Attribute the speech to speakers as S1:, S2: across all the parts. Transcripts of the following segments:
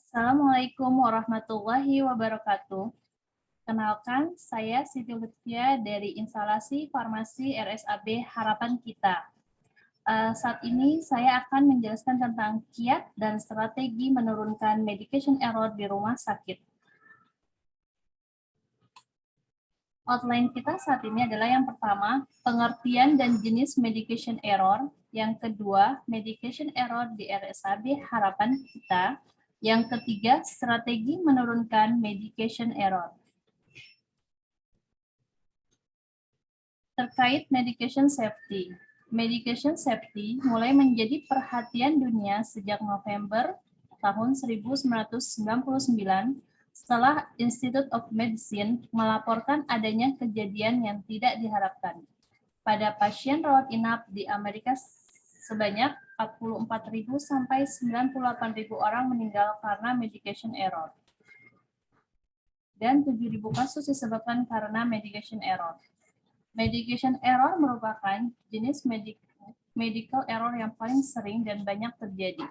S1: Assalamualaikum warahmatullahi wabarakatuh. Kenalkan, saya Siti Lutfia dari instalasi farmasi RSAB Harapan Kita. Saat ini saya akan menjelaskan tentang kiat dan strategi menurunkan medication error di rumah sakit. Outline kita saat ini adalah yang pertama, pengertian dan jenis medication error. Yang kedua, medication error di RSAB Harapan Kita. Yang ketiga, strategi menurunkan medication error. Terkait medication safety. Medication safety mulai menjadi perhatian dunia sejak November tahun 1999 setelah Institute of Medicine melaporkan adanya kejadian yang tidak diharapkan. Pada pasien rawat inap di Amerika sebanyak 44.000 sampai 98.000 orang meninggal karena medication error. Dan 7.000 kasus disebabkan karena medication error. Medication error merupakan jenis medical error yang paling sering dan banyak terjadi.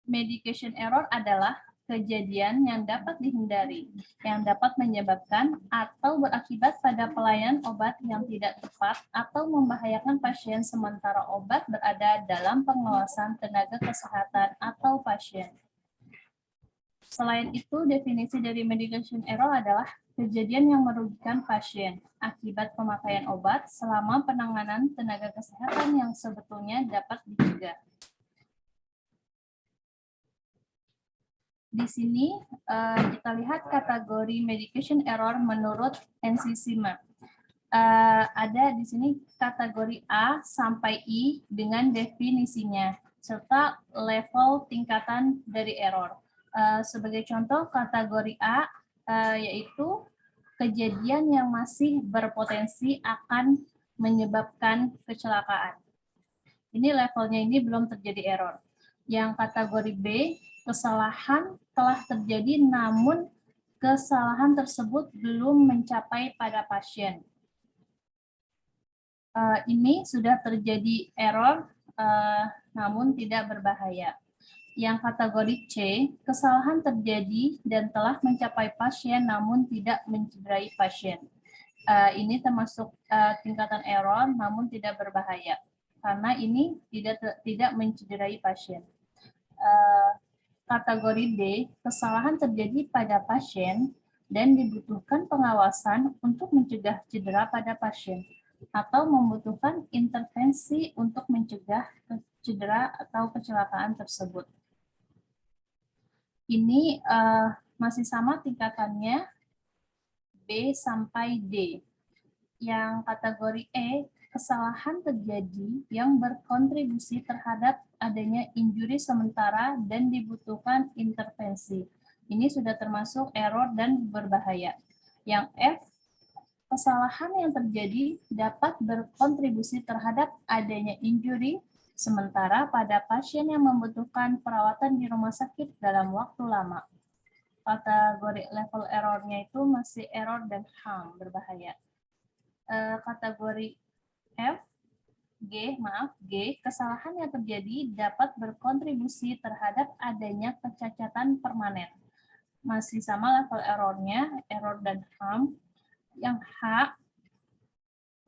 S1: Medication error adalah kejadian yang dapat dihindari, yang dapat menyebabkan atau berakibat pada pelayanan obat yang tidak tepat atau membahayakan pasien sementara obat berada dalam pengawasan tenaga kesehatan atau pasien. Selain itu, definisi dari medication error adalah kejadian yang merugikan pasien akibat pemakaian obat selama penanganan tenaga kesehatan yang sebetulnya dapat dicegah. Di sini kita lihat kategori medication error menurut NCCMap. Ada di sini kategori A sampai I dengan definisinya, serta level tingkatan dari error. Sebagai contoh, kategori A yaitu kejadian yang masih berpotensi akan menyebabkan kecelakaan. Ini levelnya ini belum terjadi error. Yang kategori B, kesalahan telah terjadi namun kesalahan tersebut belum mencapai pada pasien. Ini sudah terjadi error namun tidak berbahaya. Yang kategori C, kesalahan terjadi dan telah mencapai pasien namun tidak mencederai pasien. Ini termasuk tingkatan error namun tidak berbahaya karena ini tidak mencederai pasien. Kategori D, kesalahan terjadi pada pasien dan dibutuhkan pengawasan untuk mencegah cedera pada pasien atau membutuhkan intervensi untuk mencegah cedera atau kecelakaan tersebut. Ini masih sama tingkatannya B sampai D. Yang kategori E, kesalahan terjadi yang berkontribusi terhadap adanya injuri sementara dan dibutuhkan intervensi. Ini sudah termasuk error dan berbahaya. Yang F, kesalahan yang terjadi dapat berkontribusi terhadap adanya injuri sementara pada pasien yang membutuhkan perawatan di rumah sakit dalam waktu lama. Kategori level errornya itu masih error dan harm, berbahaya. Kategori G, kesalahan yang terjadi dapat berkontribusi terhadap adanya kecacatan permanen. Masih sama level errornya, error dan harm. Yang H,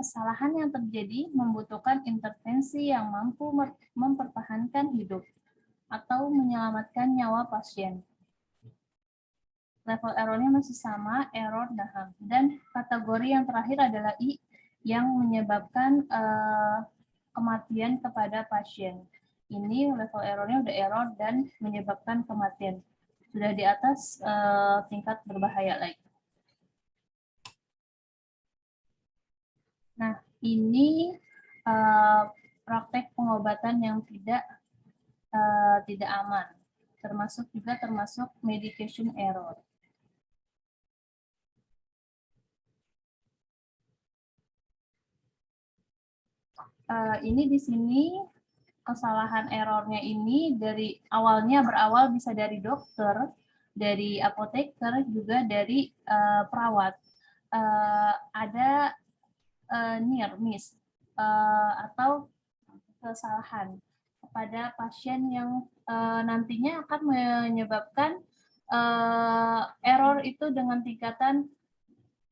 S1: kesalahan yang terjadi membutuhkan intervensi yang mampu mempertahankan hidup atau menyelamatkan nyawa pasien. Level errornya masih sama, error dan harm. Dan kategori yang terakhir adalah I, yang menyebabkan kematian kepada pasien. Ini level errornya udah error dan menyebabkan kematian. Sudah di atas tingkat berbahaya lagi. Nah, ini praktek pengobatan yang tidak aman. Termasuk medication error. Ini di sini kesalahan errornya ini dari berawal bisa dari dokter, dari apoteker, juga dari perawat. Ada near miss atau kesalahan kepada pasien yang nantinya akan menyebabkan error itu dengan tingkatan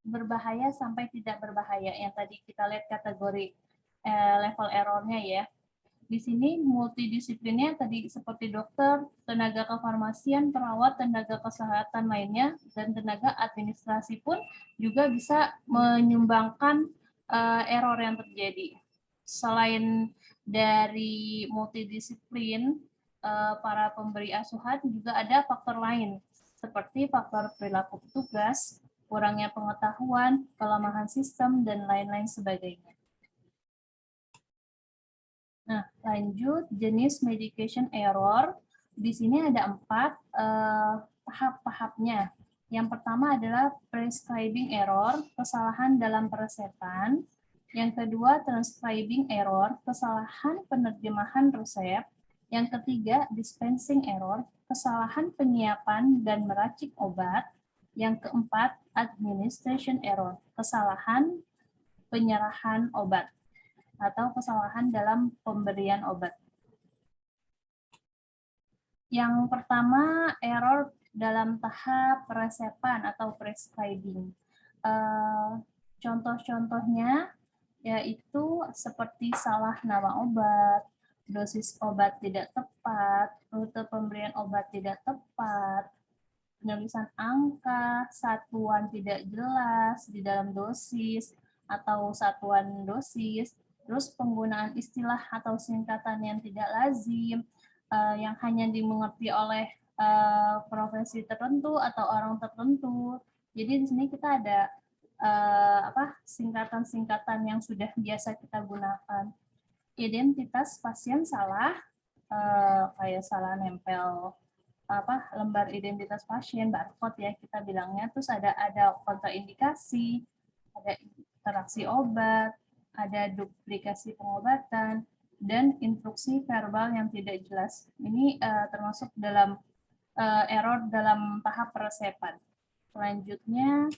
S1: berbahaya sampai tidak berbahaya. Yang tadi kita lihat kategori level errornya ya. Di sini multidisiplinnya tadi seperti dokter, tenaga kefarmasian, perawat, tenaga kesehatan lainnya, dan tenaga administrasi pun juga bisa menyumbangkan error yang terjadi. Selain dari multidisiplin, para pemberi asuhan juga ada faktor lain, seperti faktor perilaku petugas, kurangnya pengetahuan, kelemahan sistem, dan lain-lain sebagainya. Nah, lanjut jenis medication error. Di sini ada 4 tahap-tahapnya. Yang pertama adalah prescribing error, kesalahan dalam peresepan. Yang kedua, transcribing error, kesalahan penerjemahan resep. Yang ketiga, dispensing error, kesalahan penyiapan dan meracik obat. Yang keempat, administration error, kesalahan penyerahan obat atau kesalahan dalam pemberian obat. Yang pertama, error dalam tahap peresepan atau prescribing. Contoh-contohnya yaitu seperti salah nama obat, dosis obat tidak tepat, rute pemberian obat tidak tepat, penulisan angka, satuan tidak jelas di dalam dosis atau satuan dosis, terus penggunaan istilah atau singkatan yang tidak lazim, yang hanya dimengerti oleh profesi tertentu atau orang tertentu. Jadi di sini kita ada singkatan-singkatan yang sudah biasa kita gunakan. Identitas pasien salah, kayak salah nempel lembar identitas pasien, barcode ya kita bilangnya, terus ada kontraindikasi, ada interaksi obat, ada duplikasi pengobatan, dan instruksi verbal yang tidak jelas. Ini termasuk dalam error dalam tahap peresepan. Selanjutnya,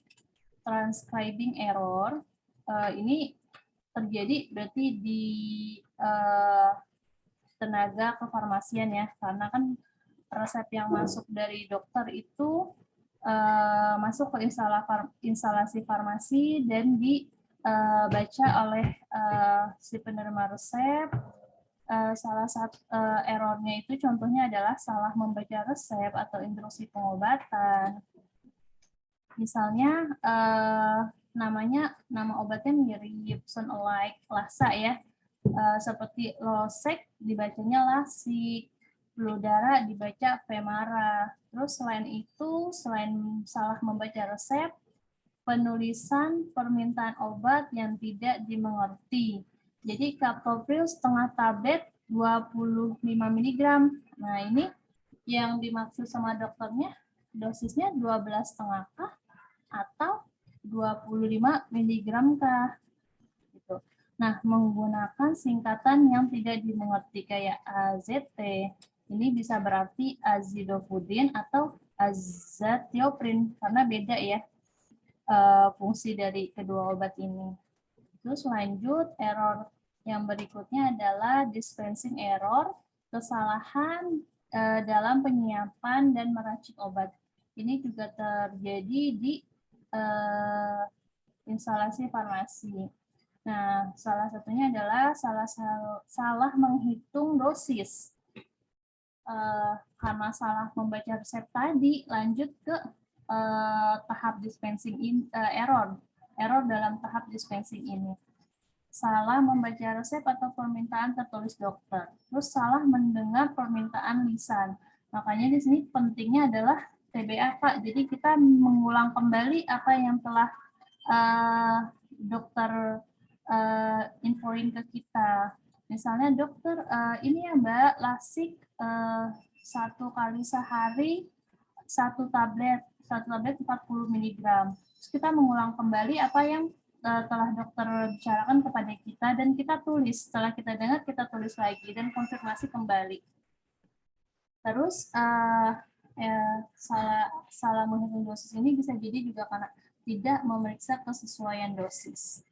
S1: transcribing error. Ini terjadi berarti di tenaga kefarmasian ya, karena kan resep yang masuk dari dokter itu masuk ke instalasi farmasi dan dibaca oleh si penerima resep. Salah satu errornya itu contohnya adalah salah membaca resep atau instruksi pengobatan. Misalnya nama obatnya mirip, sound alike, Lassa ya. Seperti Losec dibacanya Lasik, Fludara dibaca Femara. Terus selain itu, selain salah membaca resep, penulisan permintaan obat yang tidak dimengerti. Jadi captopril setengah tablet 25 mg. Nah, ini yang dimaksud sama dokternya dosisnya 12,5 kah atau 25 mg kah? Gitu. Nah, menggunakan singkatan yang tidak dimengerti kayak AZT, ini bisa berarti azidofudin atau azathioprin karena beda ya fungsi dari kedua obat ini. Terus lanjut, error yang berikutnya adalah dispensing error, kesalahan dalam penyiapan dan meracik obat. Ini juga terjadi di instalasi farmasi. Nah, salah satunya adalah salah menghitung dosis. Karena salah membaca resep tadi, lanjut ke tahap dispensing error dalam tahap dispensing ini. Salah membaca resep atau permintaan tertulis dokter. Terus salah mendengar permintaan lisan. Makanya di sini pentingnya adalah TBA, Pak. Jadi kita mengulang kembali apa yang telah dokter infoin ke kita. Misalnya dokter, ini ya Mbak, Lasik 1 kali sehari 1 tablet 40 mg. Terus kita mengulang kembali apa yang telah dokter bicarakan kepada kita dan kita tulis. Setelah kita dengar, kita tulis lagi dan konfirmasi kembali. Terus salah menghitung dosis ini bisa jadi juga karena tidak memeriksa kesesuaian dosis.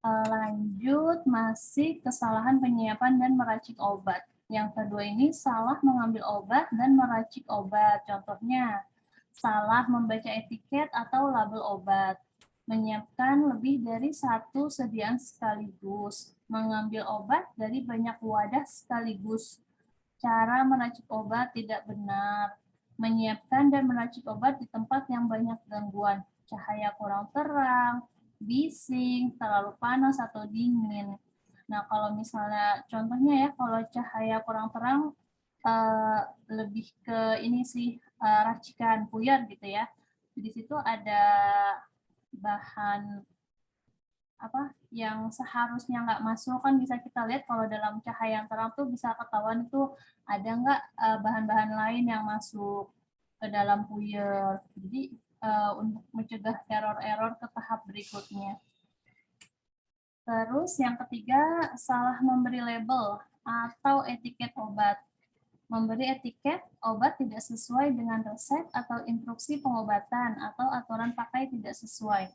S1: Lanjut, masih kesalahan penyiapan dan meracik obat. Yang kedua ini salah mengambil obat dan meracik obat. Contohnya, salah membaca etiket atau label obat, menyiapkan lebih dari satu sediaan sekaligus, mengambil obat dari banyak wadah sekaligus, cara meracik obat tidak benar, menyiapkan dan meracik obat di tempat yang banyak gangguan, cahaya kurang terang, bising, terlalu panas atau dingin. Nah, kalau misalnya contohnya ya, kalau cahaya kurang terang lebih ke ini sih racikan puyat gitu ya. Di situ ada bahan apa yang seharusnya nggak masuk, kan bisa kita lihat kalau dalam cahaya yang terang tuh bisa ketahuan itu ada nggak bahan-bahan lain yang masuk ke dalam puyer. Jadi untuk mencegah error-error ke tahap berikutnya. Terus yang ketiga, salah memberi label atau etiket obat. Memberi etiket obat tidak sesuai dengan resep atau instruksi pengobatan atau aturan pakai tidak sesuai.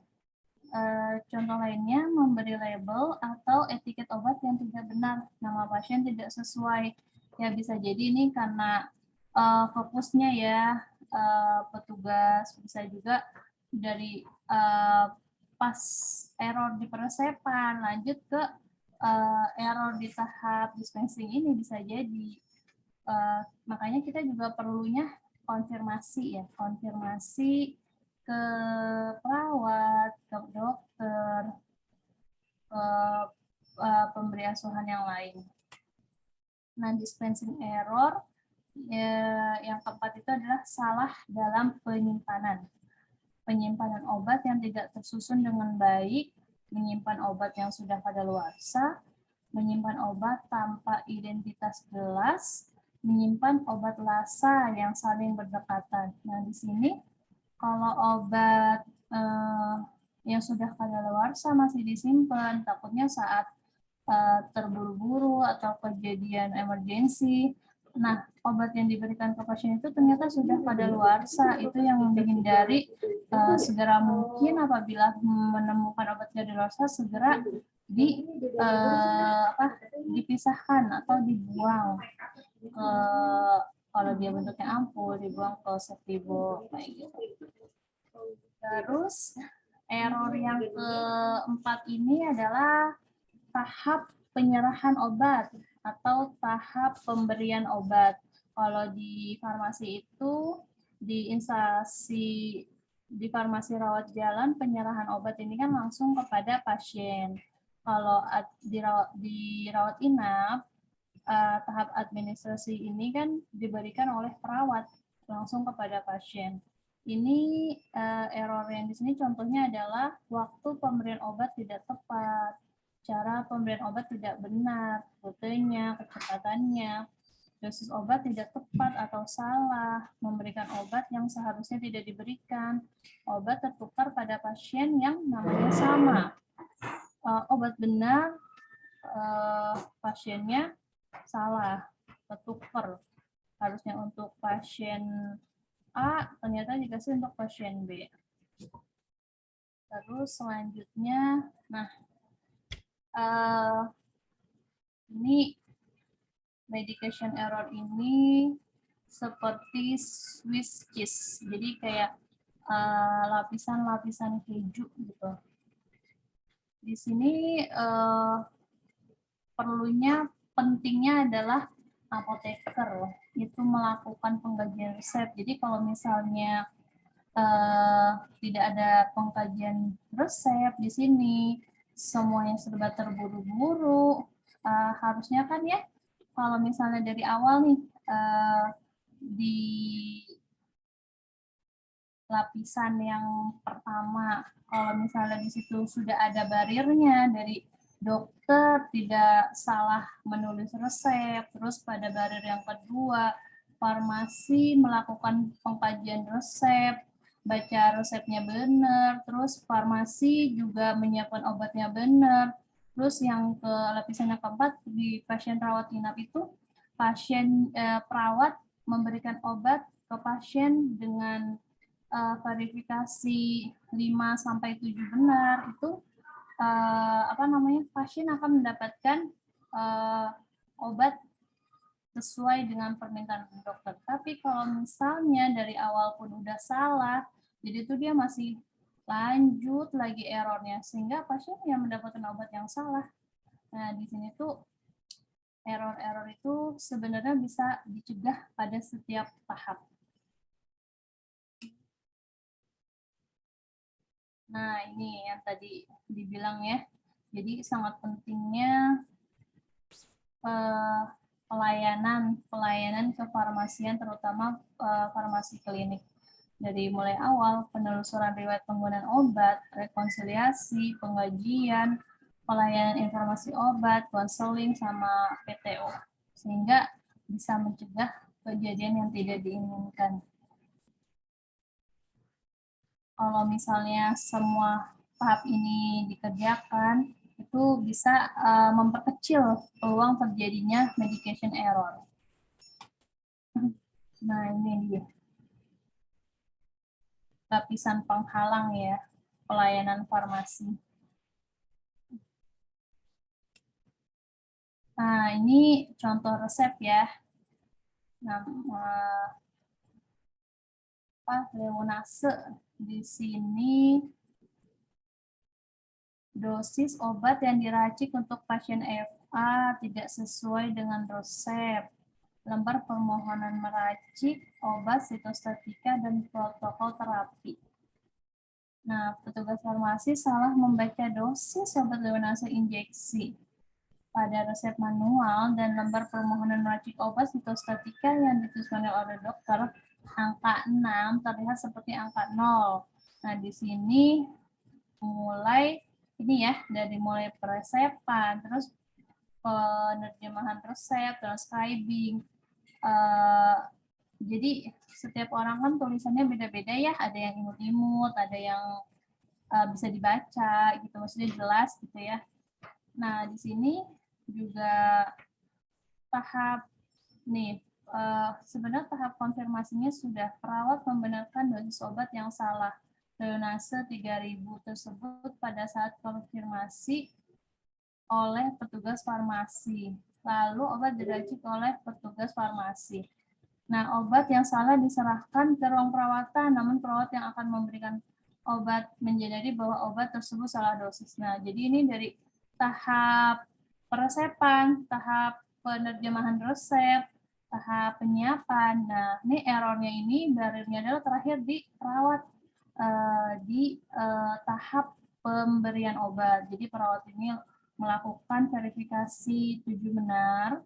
S1: Contoh lainnya, memberi label atau etiket obat yang tidak benar, nama pasien tidak sesuai. Ya bisa jadi ini karena fokusnya ya petugas, bisa juga dari pas error di peresepan lanjut ke error di tahap dispensing ini bisa jadi. Makanya kita juga perlunya konfirmasi ya, konfirmasi ke perawat, ke dokter, ke pemberi asuhan yang lain. Nah, dispensing error yang keempat itu adalah salah dalam penyimpanan. Penyimpanan obat yang tidak tersusun dengan baik, menyimpan obat yang sudah kadaluarsa, menyimpan obat tanpa identitas jelas, menyimpan obat lasa yang saling berdekatan. Nah, di sini kalau obat yang sudah kadaluarsa masih disimpan, takutnya saat terburu-buru atau kejadian emergensi, nah obat yang diberikan ke pasien itu ternyata sudah kadaluarsa. Itu yang dihindari. Segera mungkin apabila menemukan obat kadaluarsa segera dipisahkan atau dibuang ke, kalau dia bentuknya ampul dibuang ke safety box kayak gitu. Terus error yang keempat ini adalah tahap penyerahan obat atau tahap pemberian obat. Kalau di farmasi itu di instansi di farmasi rawat jalan, penyerahan obat ini kan langsung kepada pasien. Kalau di rawat inap, tahap administrasi ini kan diberikan oleh perawat langsung kepada pasien. Ini error yang di sini contohnya adalah waktu pemberian obat tidak tepat, cara pemberian obat tidak benar, rutenya, kecepatannya, dosis obat tidak tepat atau salah, memberikan obat yang seharusnya tidak diberikan, obat tertukar pada pasien yang namanya sama, obat benar, pasiennya salah, tertukar. Harusnya untuk pasien A, ternyata dikasih untuk pasien B. Terus selanjutnya, nah, ini medication error ini seperti Swiss cheese, jadi kayak lapisan-lapisan keju gitu. Di sini pentingnya adalah apoteker itu melakukan pengkajian resep. Jadi kalau misalnya tidak ada pengkajian resep di sini, semuanya serba terburu-buru, harusnya kan ya kalau misalnya dari awal nih di lapisan yang pertama, kalau misalnya di situ sudah ada bariernya dari dokter tidak salah menulis resep, terus pada barir yang kedua, farmasi melakukan pengkajian resep, baca resepnya benar, terus farmasi juga menyiapkan obatnya benar, terus yang ke lapisan yang keempat di pasien rawat inap itu pasien perawat memberikan obat ke pasien dengan verifikasi 5-7 benar, itu pasien akan mendapatkan obat sesuai dengan permintaan dokter. Tapi kalau misalnya dari awal pun udah salah, jadi itu dia masih lanjut lagi errornya, sehingga pasien yang mendapatkan obat yang salah. Nah, di sini tuh error-error itu sebenarnya bisa dicegah pada setiap tahap. Nah, ini yang tadi dibilang ya. Jadi sangat pentingnya pelayanan kefarmasian, terutama farmasi klinik. Dari mulai awal, penelusuran riwayat penggunaan obat, rekonsiliasi, pengkajian, pelayanan informasi obat, konseling, sama PTO. Sehingga bisa mencegah kejadian yang tidak diinginkan. Kalau misalnya semua tahap ini dikerjakan, itu bisa memperkecil peluang terjadinya medication error. Nah, ini dia. Lapisan penghalang ya, pelayanan farmasi. Nah, ini contoh resep ya. Nama Leonase. Di sini dosis obat yang diracik untuk pasien FA tidak sesuai dengan resep. Lembar permohonan meracik obat sitostatika dan protokol terapi. Nah, petugas farmasi salah membaca dosis obat Leonase injeksi. Pada resep manual dan lembar permohonan meracik obat sitostatika yang dituliskan oleh dokter, angka 6 terlihat seperti angka 0. Nah, di sini mulai ini ya, dari mulai peresepan, terus penerjemahan resep, transcribing. Jadi setiap orang kan tulisannya beda-beda ya, ada yang imut-imut, ada yang bisa dibaca gitu, maksudnya jelas gitu ya. Nah, di sini juga tahap nih, sebenarnya tahap konfirmasinya sudah perawat membenarkan dosis obat yang salah. Leonase 3000 tersebut pada saat konfirmasi oleh petugas farmasi. Lalu obat diracik oleh petugas farmasi. Nah, obat yang salah diserahkan ke ruang perawatan, namun perawat yang akan memberikan obat menyadari bahwa obat tersebut salah dosis. Nah, jadi ini dari tahap peresepan, tahap penerjemahan resep, tahap penyiapan. Nah, ini errornya ini barrier-nya adalah terakhir di perawat di tahap pemberian obat. Jadi perawat ini melakukan verifikasi tujuh benar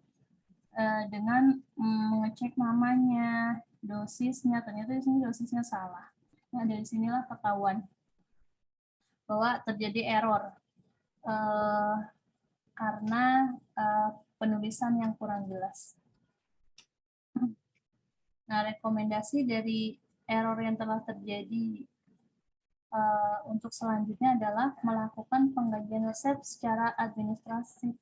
S1: dengan mengecek namanya, dosisnya, ternyata di sini dosisnya salah. Nah, dari sinilah ketahuan bahwa terjadi error karena penulisan yang kurang jelas. Nah, rekomendasi dari error yang telah terjadi untuk selanjutnya adalah melakukan pengkajian resep secara administratif.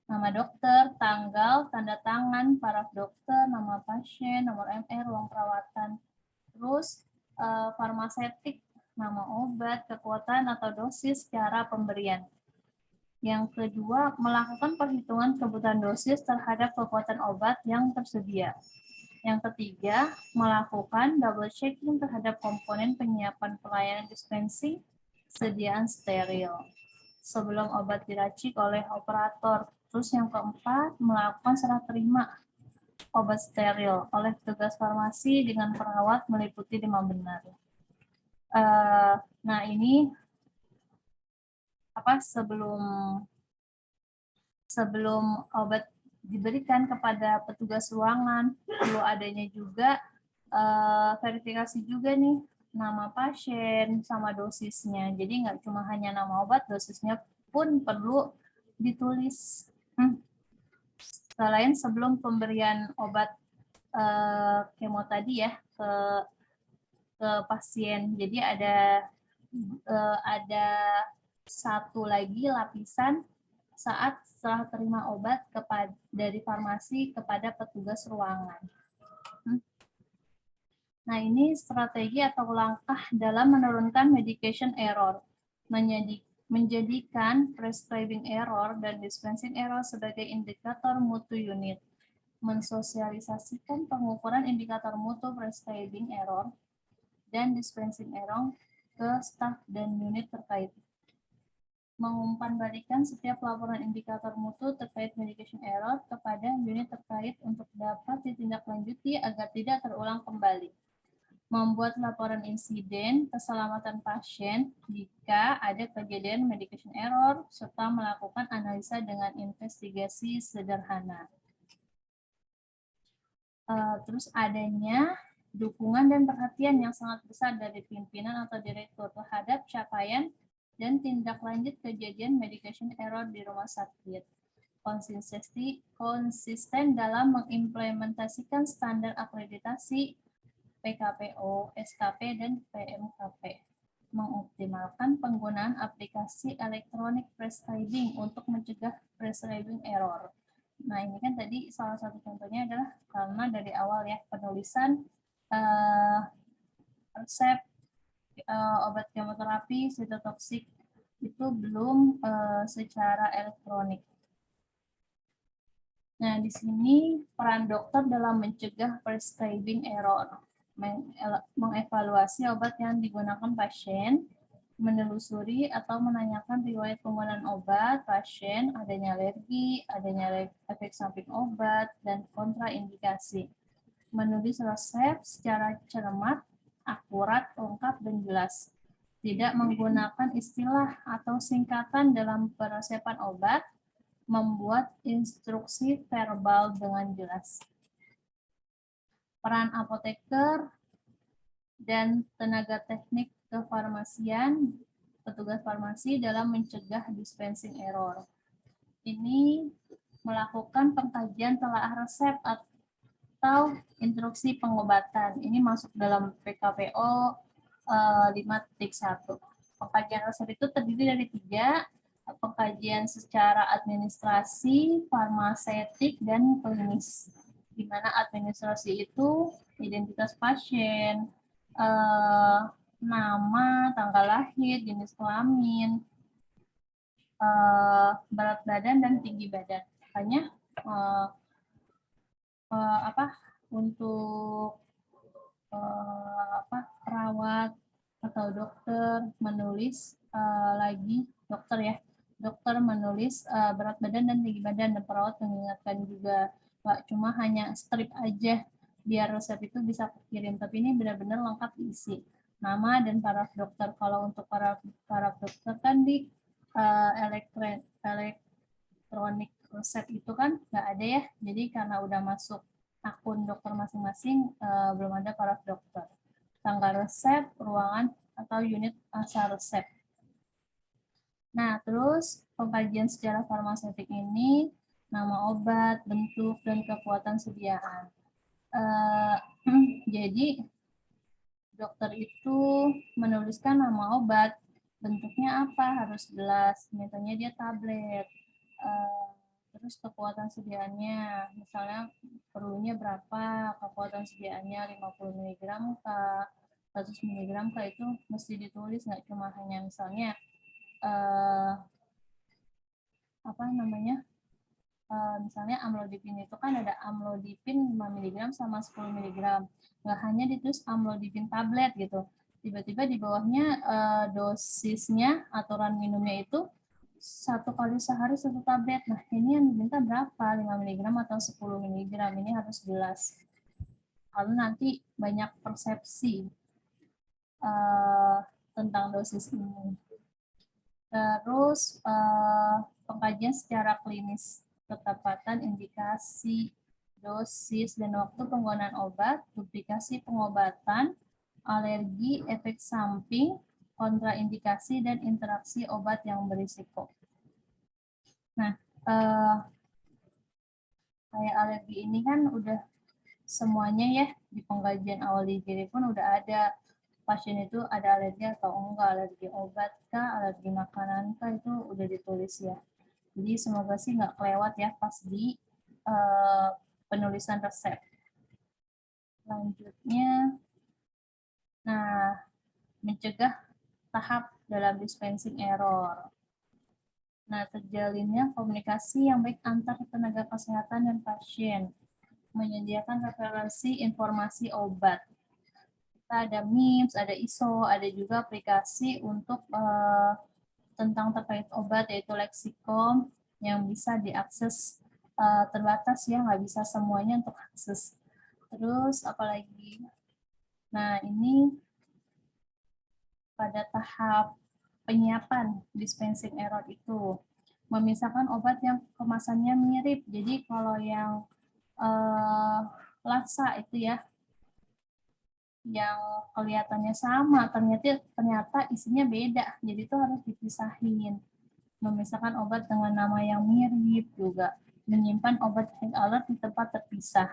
S1: Nama dokter, tanggal, tanda tangan, paraf dokter, nama pasien, nomor MR, ruang perawatan. Terus farmasetik, nama obat, kekuatan atau dosis, cara pemberian. Yang kedua, melakukan perhitungan kebutuhan dosis terhadap kekuatan obat yang tersedia. Yang ketiga, melakukan double checking terhadap komponen penyiapan pelayanan dispensing, sediaan steril sebelum obat diracik oleh operator. Terus yang keempat, melakukan serah terima obat steril oleh petugas farmasi dengan perawat meliputi demam benar. Nah, ini sebelum obat diberikan kepada petugas ruangan, perlu adanya juga verifikasi juga nih nama pasien sama dosisnya. Jadi nggak cuma hanya nama obat, dosisnya pun perlu ditulis. Selain sebelum pemberian obat kemo tadi ya ke pasien. Jadi ada satu lagi lapisan saat setelah terima obat dari farmasi kepada petugas ruangan. Nah, ini strategi atau langkah dalam menurunkan medication error. menjadikan prescribing error dan dispensing error sebagai indikator mutu unit, mensosialisasikan pengukuran indikator mutu prescribing error dan dispensing error ke staf dan unit terkait, mengumpanbalikan setiap laporan indikator mutu terkait medication error kepada unit terkait untuk dapat ditindaklanjuti agar tidak terulang kembali, membuat laporan insiden keselamatan pasien jika ada kejadian medication error, serta melakukan analisa dengan investigasi sederhana. Terus adanya dukungan dan perhatian yang sangat besar dari pimpinan atau direktur terhadap capaian dan tindak lanjut kejadian medication error di rumah sakit. Konsisten dalam mengimplementasikan standar akreditasi PKPO, SKP, dan PMKP. Mengoptimalkan penggunaan aplikasi elektronik prescribing untuk mencegah prescribing error. Nah, ini kan tadi salah satu contohnya adalah karena dari awal ya penulisan resep obat kemoterapi sitotoksik itu belum secara elektronik. Nah, di sini peran dokter dalam mencegah prescribing error, mengevaluasi obat yang digunakan pasien, menelusuri atau menanyakan riwayat penggunaan obat pasien, adanya alergi, adanya efek samping obat, dan kontraindikasi. Menulis resep secara cermat, akurat, lengkap, dan jelas. Tidak menggunakan istilah atau singkatan dalam peresepan obat, membuat instruksi verbal dengan jelas. Peran apoteker dan tenaga teknik kefarmasian, petugas farmasi dalam mencegah dispensing error. Ini melakukan pengkajian telaah resep atau instruksi pengobatan. Ini masuk dalam PKPO 5.1. Pengkajian resep itu terdiri dari 3, pengkajian secara administrasi, farmaseutik, dan klinis. Di mana administrasi itu identitas pasien, nama, tanggal lahir, jenis kelamin, berat badan, dan tinggi badan. Makanya untuk perawat atau dokter menulis dokter menulis berat badan dan tinggi badan, dan perawat mengingatkan juga, Pak, cuma hanya strip aja biar resep itu bisa kirim, tapi ini benar-benar lengkap diisi nama dan paraf dokter. Kalau untuk paraf dokter kan di elektronik resep itu kan nggak ada ya, jadi karena udah masuk akun dokter masing-masing belum ada paraf dokter. Tanggal resep, ruangan atau unit asal resep. Nah, terus pengkajian secara farmaseutik ini nama obat, bentuk, dan kekuatan sediaan. Jadi dokter itu menuliskan nama obat, bentuknya apa harus jelas, misalnya dia tablet. Terus kekuatan sediaannya, misalnya perlunya berapa, kekuatan sediaannya 50 mg kah, 100 mg kah, itu mesti ditulis, nggak cuma hanya misalnya misalnya amlodipin itu kan ada amlodipin 5 mg sama 10 mg. Nggak hanya ditulis amlodipin tablet gitu. Tiba-tiba di bawahnya dosisnya, aturan minumnya itu 1 kali sehari 1 tablet. Nah, ini yang diminta berapa? 5 mg atau 10 mg? Ini harus jelas. Lalu nanti banyak persepsi tentang dosis ini. Terus pengkajian secara klinis, ketepatan indikasi, dosis, dan waktu penggunaan obat, duplikasi pengobatan, alergi, efek samping, kontraindikasi, dan interaksi obat yang berisiko. Nah, kayak alergi ini kan udah semuanya ya, di pengkajian awal di diri pun udah ada pasien itu ada alergi atau enggak, alergi obat kah, alergi makanan kah, itu udah ditulis ya. Jadi semoga sih nggak kelewat ya pas di penulisan resep. Selanjutnya, nah, mencegah tahap dalam dispensing error. Nah, terjalinnya komunikasi yang baik antar tenaga kesehatan dan pasien, menyediakan referensi informasi obat. Kita ada MIMS, ada ISO, ada juga aplikasi untuk tentang terkait obat, yaitu leksikon yang bisa diakses terbatas ya, nggak bisa semuanya untuk akses. Terus apalagi? Nah, ini pada tahap penyiapan dispensing error itu memisahkan obat yang kemasannya mirip. Jadi kalau yang laksa itu ya, yang kelihatannya sama, ternyata isinya beda. Jadi itu harus dipisahin. Memisahkan obat dengan nama yang mirip juga. Menyimpan obat high alert di tempat terpisah.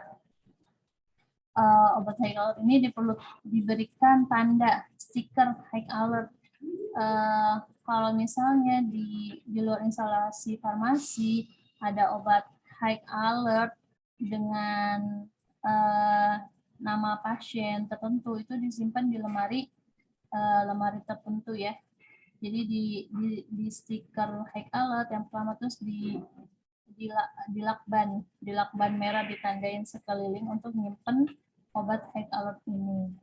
S1: Obat high alert ini perlu diberikan tanda stiker high alert. Kalau misalnya di luar instalasi farmasi ada obat high alert dengan nama pasien tertentu, itu disimpan di lemari tertentu ya. Jadi di stiker high alert yang pertama, terus di lakban merah ditandain sekeliling untuk nyimpen obat high alert ini.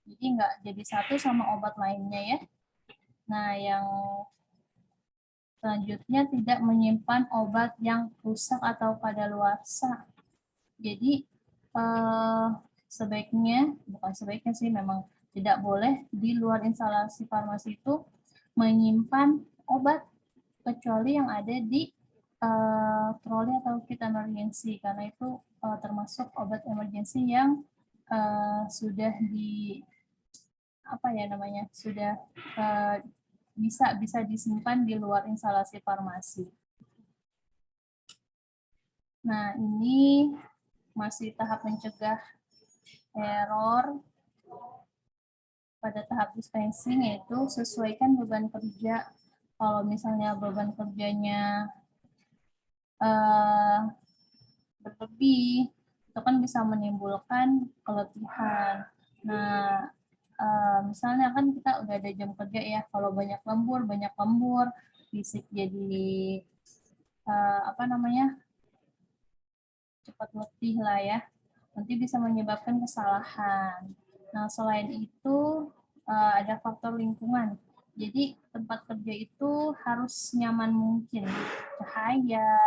S1: Jadi nggak jadi satu sama obat lainnya ya. Nah, yang selanjutnya tidak menyimpan obat yang rusak atau kadaluarsa. Jadi bukan sebaiknya sih, memang tidak boleh di luar instalasi farmasi itu menyimpan obat kecuali yang ada di troli atau kit emergency, karena itu termasuk obat emergency yang sudah bisa disimpan di luar instalasi farmasi. Nah, ini masih tahap mencegah error pada tahap dispensing, yaitu sesuaikan beban kerja. Kalau misalnya beban kerjanya berlebih, itu kan bisa menimbulkan keletihan. Nah, misalnya kan kita udah ada jam kerja ya, kalau banyak lembur, fisik jadi cepat letih lah ya, nanti bisa menyebabkan kesalahan. Nah, selain itu ada faktor lingkungan. Jadi tempat kerja itu harus nyaman mungkin, cahaya,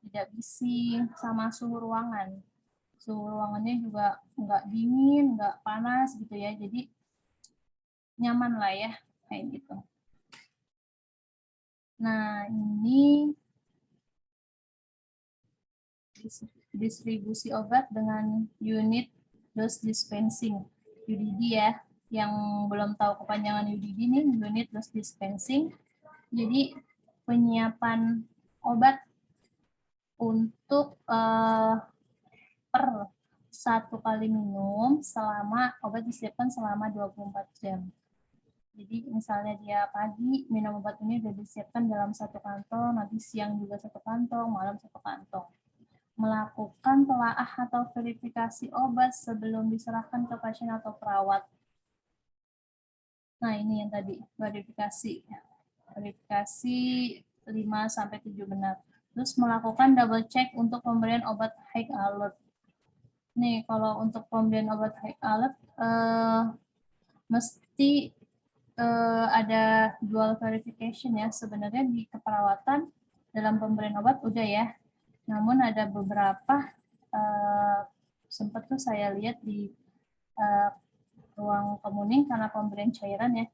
S1: tidak bising, sama suhu ruangan. Suhu ruangannya juga nggak dingin, nggak panas gitu ya, jadi nyaman lah ya, kayak gitu. Nah, ini distribusi obat dengan unit dose dispensing, UDD ya. Yang belum tahu kepanjangan UDD nih, unit dose dispensing. Jadi penyiapan obat untuk per satu kali minum selama obat disiapkan selama 24 jam. Jadi misalnya dia pagi minum obat ini sudah disiapkan dalam satu kantong, nanti siang juga satu kantong, malam satu kantong. Melakukan telaah atau verifikasi obat sebelum diserahkan ke pasien atau perawat. Nah, ini yang tadi, verifikasi. Verifikasi 5-7 benar. Terus melakukan double check untuk pemberian obat high alert. Nih, kalau untuk pemberian obat high alert, mesti ada dual verification ya. Sebenarnya di keperawatan dalam pemberian obat udah ya. Namun ada beberapa sempat tuh saya lihat di ruang kemuning karena pemberian cairan ya.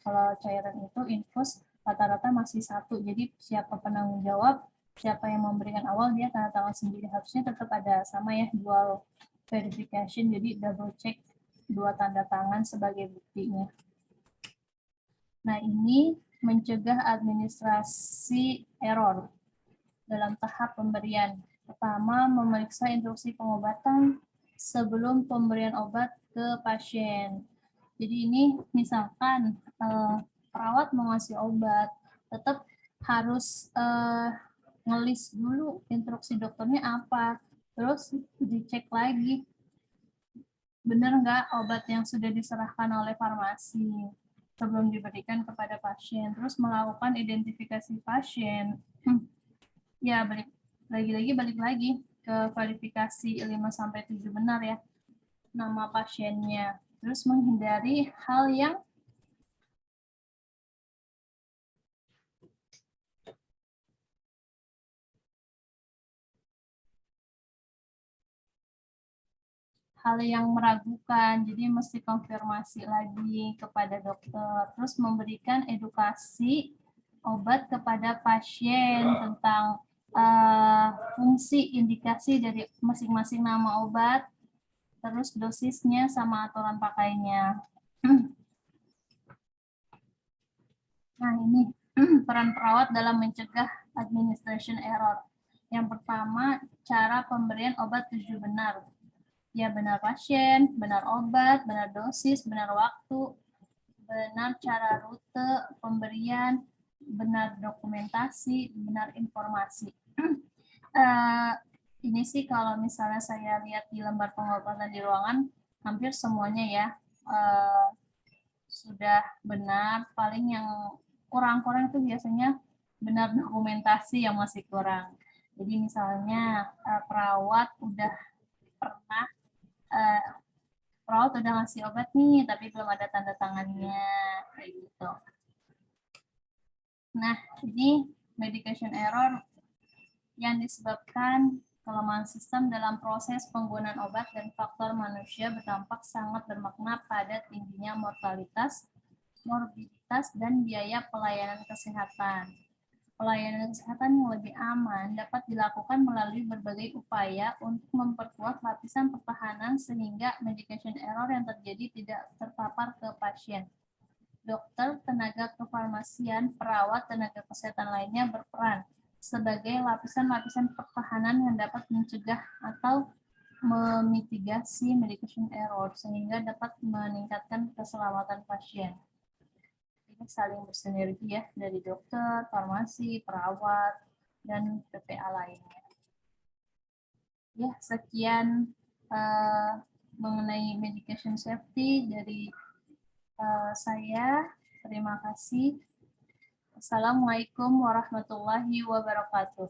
S1: Kalau cairan itu infus rata-rata masih satu. Jadi siapa penanggung jawab, siapa yang memberikan awal, dia tanda tangan sendiri. Harusnya tetap ada sama ya, dual verification. Jadi double check dua tanda tangan sebagai buktinya. Nah, ini mencegah administrasi error dalam tahap pemberian. Pertama, memeriksa instruksi pengobatan sebelum pemberian obat ke pasien. Jadi ini misalkan perawat mau ngasih obat, tetap harus ngelis dulu instruksi dokternya apa, terus dicek lagi benar nggak obat yang sudah diserahkan oleh farmasi sebelum diberikan kepada pasien. Terus melakukan identifikasi pasien. Ya, balik lagi ke verifikasi 5-7 benar ya nama pasiennya. Terus menghindari hal yang meragukan, jadi mesti konfirmasi lagi kepada dokter. Terus memberikan edukasi obat kepada pasien tentang fungsi indikasi dari masing-masing nama obat, terus dosisnya sama aturan pakainya. Nah, ini peran perawat dalam mencegah administration error. Yang pertama, cara pemberian obat tujuh benar. Ya, benar pasien, benar obat, benar dosis, benar waktu, benar cara rute pemberian, benar dokumentasi, benar informasi. Ini sih kalau misalnya saya lihat di lembar pengobatan di ruangan, hampir semuanya ya sudah benar. Paling yang kurang-kurang itu biasanya benar dokumentasi yang masih kurang. Jadi misalnya perawat udah pernah perawat udah ngasih obat nih, tapi belum ada tanda tangannya, kayak gitu. Nah, ini medication error yang disebabkan kelemahan sistem dalam proses penggunaan obat dan faktor manusia berdampak sangat bermakna pada tingginya mortalitas, morbiditas, dan biaya pelayanan kesehatan. Pelayanan kesehatan yang lebih aman dapat dilakukan melalui berbagai upaya untuk memperkuat lapisan pertahanan sehingga medication error yang terjadi tidak terpapar ke pasien. Dokter, tenaga kefarmasian, perawat, tenaga kesehatan lainnya berperan sebagai lapisan-lapisan pertahanan yang dapat mencegah atau memitigasi medication error sehingga dapat meningkatkan keselamatan pasien. Ini saling bersinergi ya dari dokter, farmasi, perawat, dan PPA lainnya. Ya, sekian mengenai medication safety dari saya. Terima kasih. Assalamualaikum warahmatullahi wabarakatuh.